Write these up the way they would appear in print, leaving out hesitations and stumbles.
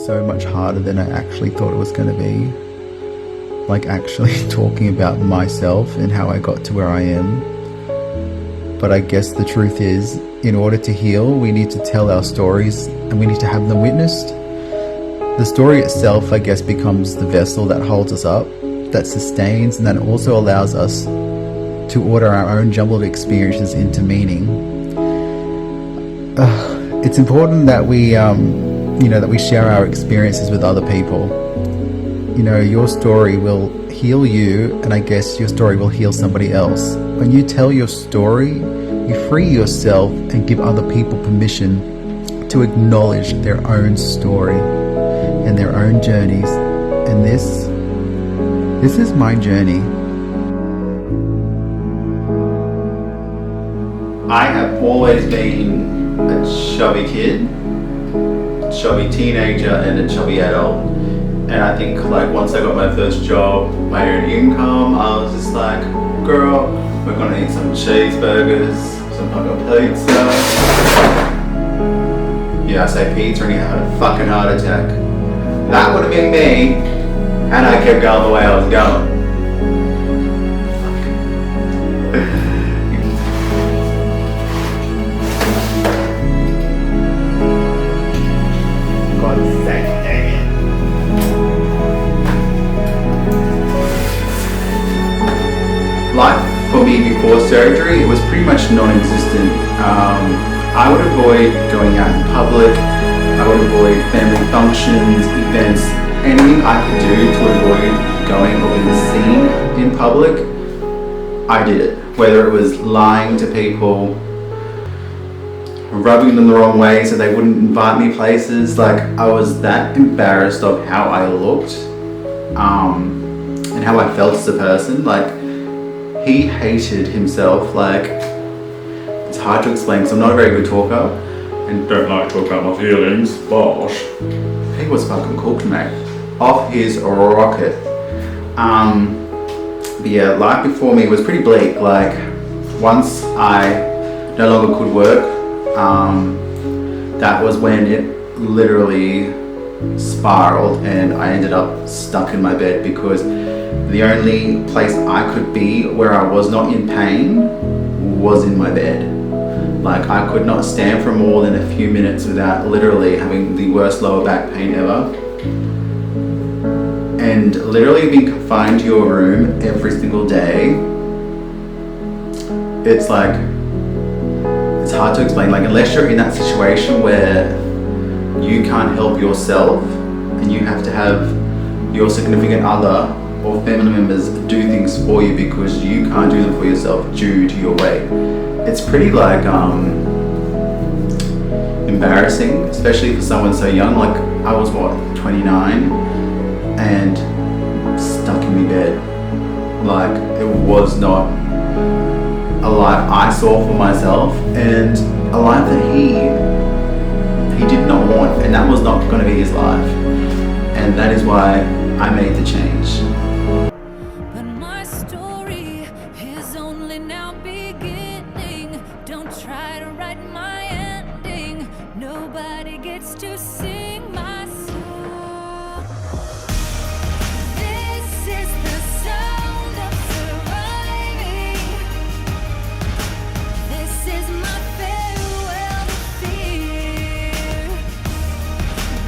so much harder than I actually thought it was going to be. Like actually talking about myself and how I got to where I am. But I guess the truth is, in order to heal, we need to tell our stories and we need to have them witnessed. The story itself, I guess, becomes the vessel that holds us up, that sustains, and that also allows us to order our own jumbled experiences into meaning. It's important that we, that we share our experiences with other people. Your story will heal you, and I guess your story will heal somebody else. When you tell your story, you free yourself and give other people permission to acknowledge their own story and their own journeys. And this is my journey. I have always been a chubby kid, chubby teenager, and a chubby adult. And I think once I got my first job, my own income, I was just like, girl, we're gonna eat some cheeseburgers, some fucking pizza. Yeah, I say pizza and you had a fucking heart attack. That would have been me, and I kept going the way I was going. God's sake, dang it. Life for me before surgery, it was pretty much non-existent. I would avoid going out in public. I would avoid family functions, events, anything I could do to avoid going or being seen in public. I did it. Whether it was lying to people, rubbing them the wrong way so they wouldn't invite me places. I was that embarrassed of how I looked and how I felt as a person. He hated himself. It's hard to explain because I'm not a very good talker and don't like to talk about my feelings, but he was fucking cooked, mate. Off his rocket. But yeah, life before me was pretty bleak. Once I no longer could work, that was when it literally spiraled and I ended up stuck in my bed because the only place I could be where I was not in pain was in my bed. I could not stand for more than a few minutes without literally having the worst lower back pain ever. And literally being confined to your room every single day, it's hard to explain. Unless you're in that situation where you can't help yourself and you have to have your significant other or family members do things for you because you can't do them for yourself due to your weight. It's pretty embarrassing, especially for someone so young. I was 29 and stuck in my bed. It was not a life I saw for myself and a life that he did not want, and that was not going to be his life. And that is why I made the change. But my story is only now beginning. Don't try to write my ending. Nobody gets to sing my song. This is the sound of surviving. This is my farewell to fear.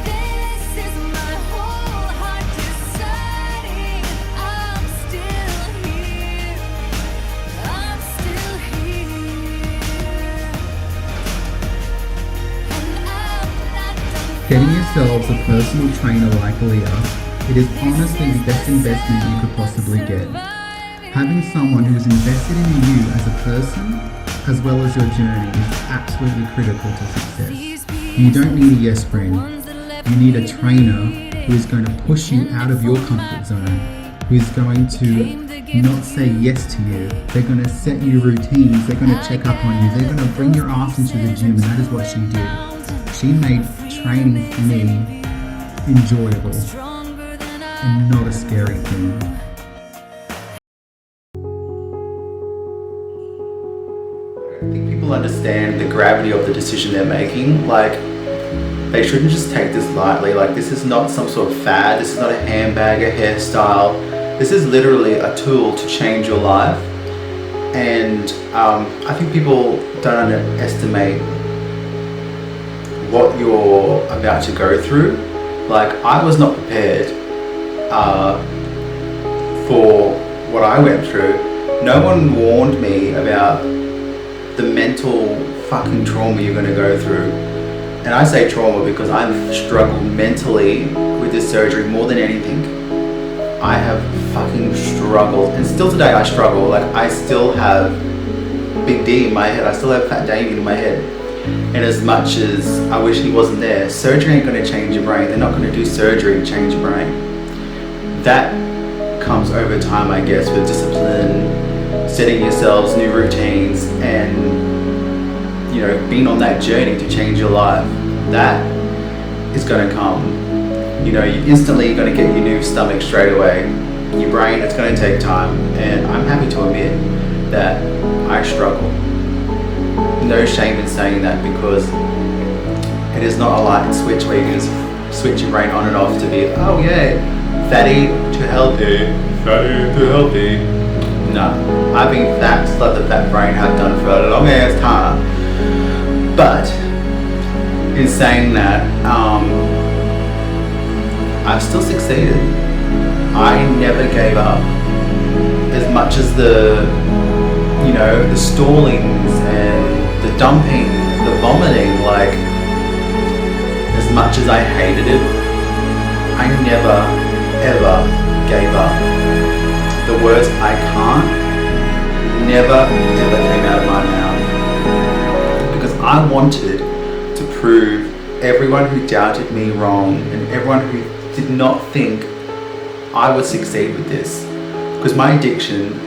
This is my whole heart deciding I'm still here. I'm still here. And I'm not done. Getting yourselves a personal trainer like Leah, it is honestly the best investment you could possibly get. Having someone who is invested in you as a person, as well as your journey, is absolutely critical to success. You don't need a yes friend. You need a trainer who is going to push you out of your comfort zone, who is going to not say yes to you. They're going to set you routines. They're going to check up on you. They're going to bring your ass into the gym, and that is what she did. She made training for me enjoyable and not a scary thing. I think people understand the gravity of the decision they're making. they shouldn't just take this lightly. Like, this is not some sort of fad. This is not a handbag, a hairstyle. This is literally a tool to change your life. And I think people don't underestimate what you're about to go through. Like, I was not prepared for what I went through. No one warned me about the mental fucking trauma you're gonna go through. And I say trauma because I've struggled mentally with this surgery more than anything. I have fucking struggled, and still today I struggle. Like, I still have Big D in my head. I still have Fat Damien in my head. And as much as I wish he wasn't there, surgery ain't gonna change your brain. They're not gonna do surgery to change your brain. That comes over time, I guess, with discipline, setting yourselves new routines, and, you know, being on that journey to change your life. That is gonna come. You know, you instantly gonna get your new stomach straight away. Your brain, it's gonna take time. And I'm happy to admit that I struggle. No shame in saying that, because it is not a light switch where you can just switch your brain on and off to be, oh yeah, fatty to healthy, fatty to healthy. No, I've been fat, just like the fat brain have done for a long ass time. But in saying that, I've still succeeded. I never gave up. As much as the stallings and the dumping, the vomiting, like, as much as I hated it, I never, ever gave up. The words I can't never, ever came out of my mouth. Because I wanted to prove everyone who doubted me wrong, and everyone who did not think I would succeed with this. Because my addiction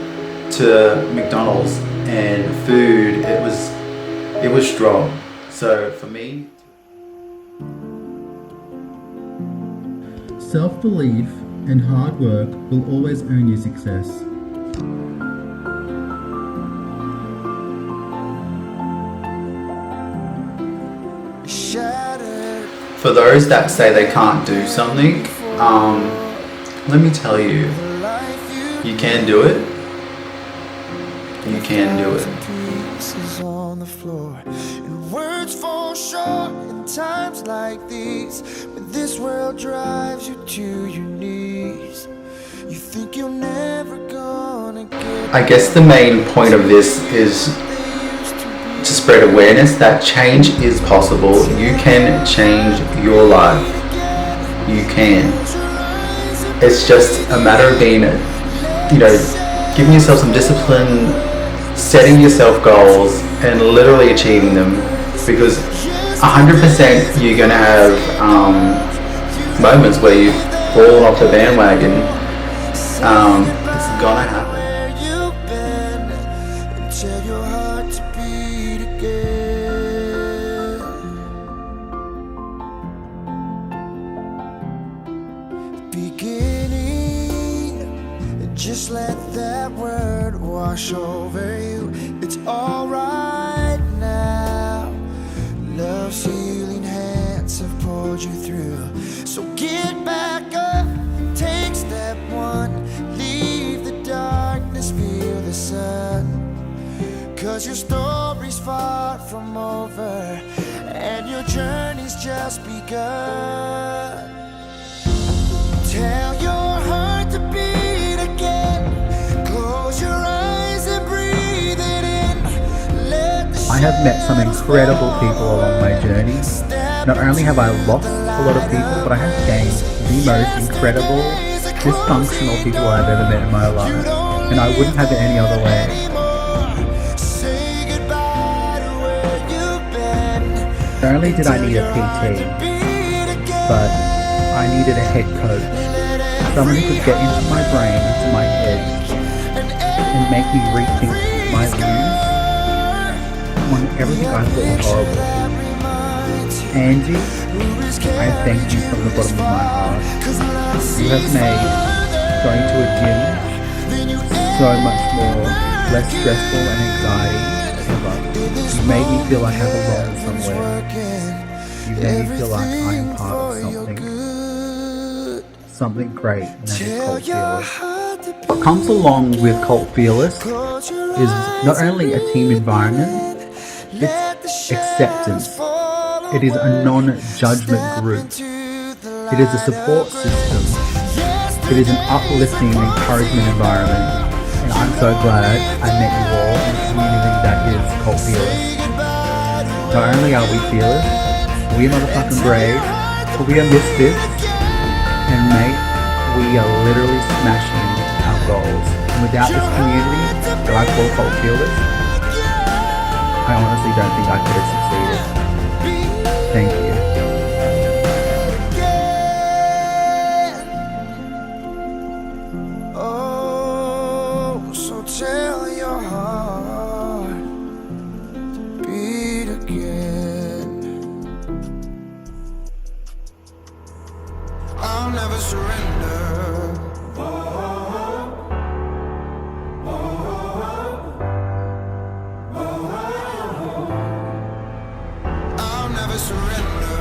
to McDonald's and food, it was strong. So for me, Self-belief and hard work will always earn you success. for those that say they can't do something, let me tell you, you can do it. You can do it. Pieces on the floor, and words fall short in times like these, when this world drives you to your knees. You think you're never gonna get. I guess the main point of this is to spread awareness that change is possible. You can change your life. You can. It's just a matter of being, giving yourself some discipline, setting yourself goals, and literally achieving them. Because 100% you're gonna have moments where you've fallen off the bandwagon. It's gonna happen. Where you've been, and tell your heart to beat again. Beginning, and just let that word wash over you. It's alright now. Love's healing hands have pulled you through. So get back up, take step one. Leave the darkness, feel the sun. 'Cause your story's far from over, and your journey's just begun. Tell your heart to beat again. Close your eyes and breathe it in. Let the I have met some incredible people along my journey. Not only have I lost a lot of people, but I have gained the most incredible, dysfunctional people I've ever met in my life. And I wouldn't have it any other way. say goodbye to where you've been. Not only did I need a PT, but I needed a head coach. Someone who could get into my brain, into my head, and make me rethink my views on everything I thought was horrible. Angie, I thank you from the bottom of my heart. You have made going to a gym so much more less stressful and anxiety ever. You made me feel like I belong somewhere. You made me feel like I am part of for your something, good. something great, and that is Tell Cult your Fearless. heart to What comes along with Cult Fearless close your is not eyes only a team environment, let the it's acceptance. shadows fall It is a away. non-judgment Step group. into the It is a light support of system. grace. It is an uplifting and encouragement environment. And I'm so glad I met you all in the community that is Cult Fearless. Not only are we fearless, we are motherfucking brave, but we are misfits. And mate, we are literally smashing our goals. And without this community that I call Cult Fearless, I honestly don't think I could have succeeded. Thank you. Oh, so tell your heart to beat again. I'll never surrender. I'll never surrender.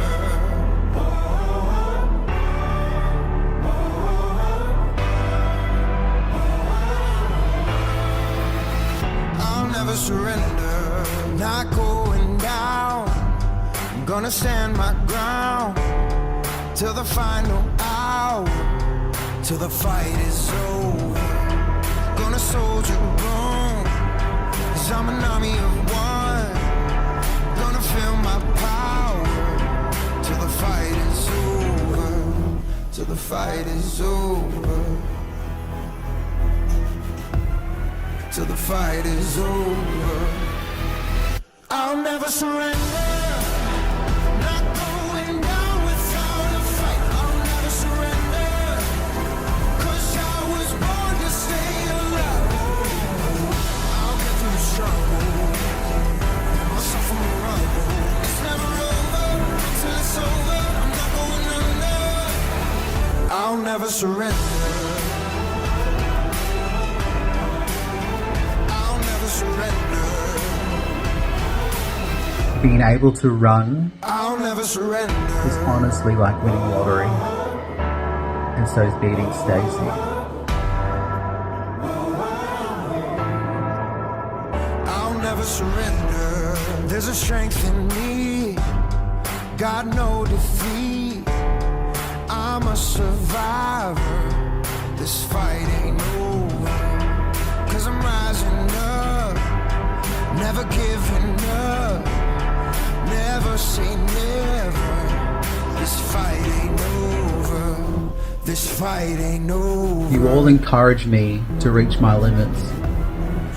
I'll never surrender. Not going down. I'm gonna stand my ground till the final hour, till the fight is over. Gonna soldier on, 'cause I'm an army of one. Gonna feel my power till the fight is over, till the fight is over, till the fight is over. I'll never surrender. Not going down without a fight. I'll never surrender. 'Cause I was born to stay alive. I'll get through the struggle. Myself from the rubble. It's never over until it's over. I'm not going under. I'll never surrender. I'll never surrender. Being able to run I'll never surrender. is honestly like winning lottery. And so is beating Stacy. I'll never surrender. There's a strength in me, got no defeat. I'm a survivor. This fight ain't over. 'Cause I'm rising up, never giving up. Never say never. This fight ain't over. This fight ain't over. You all encourage me to reach my limits.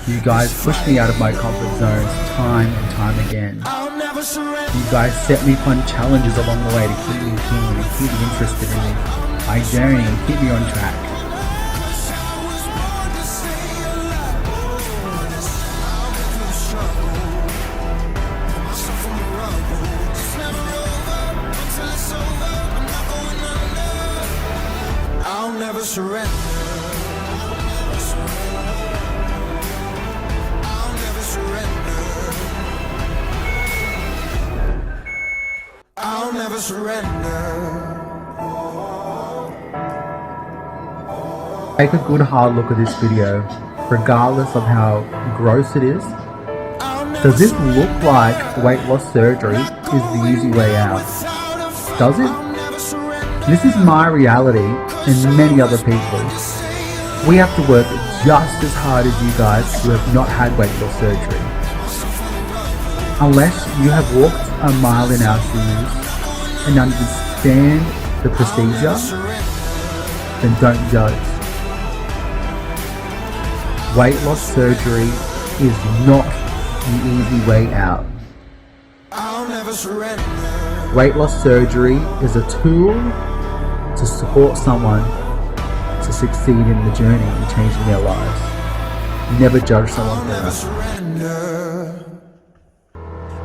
You guys push me out of my comfort zones time and time again. I'll never surrender. You guys set me fun challenges along the way to keep me keen and keep me interested in my journey and keep me on track. I'll never surrender. I'll never surrender. I'll never surrender. Take a good hard look at this video, regardless of how gross it is. Does this look like weight loss surgery is the easy way out? Does it? This is my reality and many other people's. We have to work just as hard as you guys who have not had weight loss surgery. Unless you have walked a mile in our shoes and understand the procedure, then don't judge. Weight loss surgery is not the easy way out. I'll never surrender. Weight loss surgery is a tool to support someone to succeed in the journey and changing their lives. Never judge someone for Never that. surrender.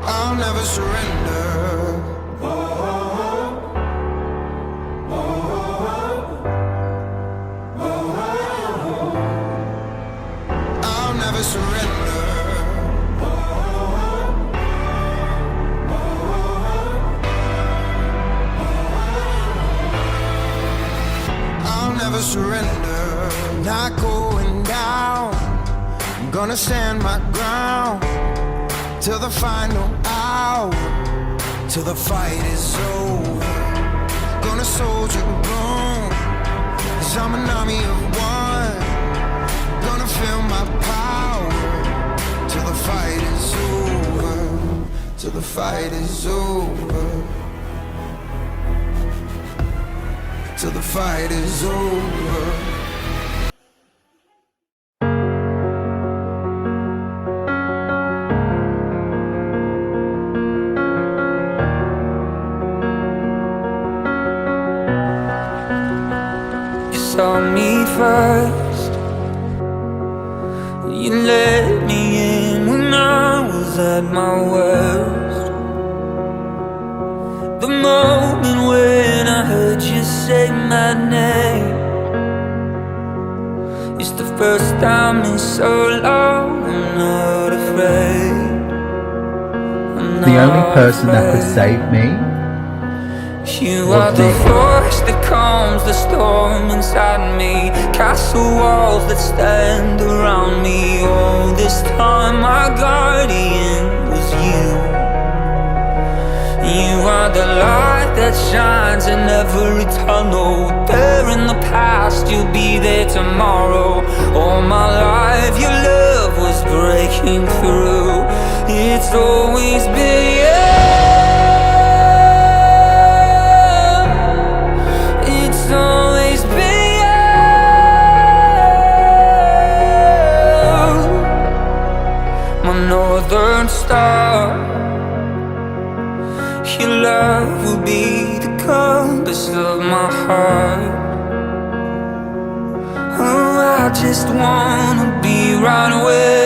I'll never surrender. I'll never surrender. never surrender. Not going down. I'm gonna stand my ground till the final hour, till the fight is over. Gonna soldier on, 'cause I'm an army of one. Gonna feel my power till the fight is over, till the fight is over, till the fight is over. Saw me first. You let me in when I was at my worst. The moment when I heard you say my name, it's the first time in so long. I'm not afraid. The only person that could save me You was are the Nick. force that calms the storm inside me. Castle walls that stand around me. All this time my guardian was you. You are the light that shines in every tunnel. There in the past, you'll be there tomorrow. All my life your love was breaking through. It's always been you. Always be you, my northern star. Your love will be the compass of my heart. Oh, I just wanna be right where